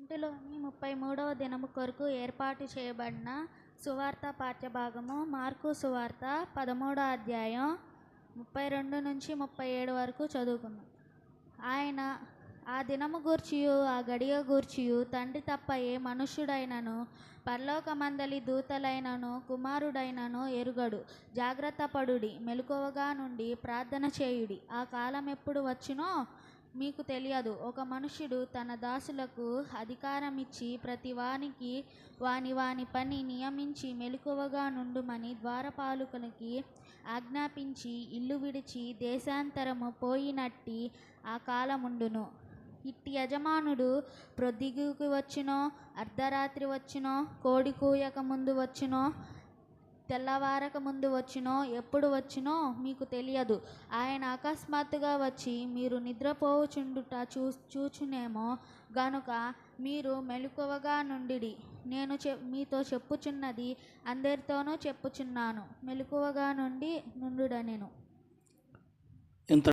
ఇంటిలోని 33వ దినము కొరకు ఏర్పాటు చేయబడిన సువార్త పాఠ్యభాగము మార్కు సువార్త 13వ అధ్యాయం 32-37 వరకు చదువుకుందాం. ఆయన ఆ దినము గూర్చియు ఆ గడియ గూర్చియు తండ్రి తప్ప ఏ మనుష్యుడైనను పరలోకమందలి దూతలైనను కుమారుడైనను ఎరుగడు. జాగ్రత్త పడుడి, మెలకువగా నుండి ప్రార్థన చేయుడి. ఆ కాలం ఎప్పుడు వచ్చునో మీకు తెలియదు. ఒక మనుష్యుడు తన దాసులకు అధికారమిచ్చి ప్రతి వానికి వాని పని నియమించి మెలకువగా నుండుమని ద్వారపాలకునికి ఆజ్ఞాపించి ఇల్లు విడిచి దేశాంతరము పోయినట్టి ఆ కాలముండును. ఇట్టి యజమానుడు ప్రొద్దుగూకి వచ్చునో, అర్ధరాత్రి వచ్చునో, కోడి కూయక ముందు వచ్చునో, తెల్లవారక ముందు వచ్చునో, ఎప్పుడు వచ్చునో మీకు తెలియదు. ఆయన అకస్మాత్తుగా వచ్చి మీరు నిద్రపోవుచుండుట చూచునేమో గనుక మీరు మెలకువగా నుండిడి. నేను మీతో చెప్పుచున్నది అందరితోనూ చెప్పుచున్నాను, మెలకువగా నుండుడనెను.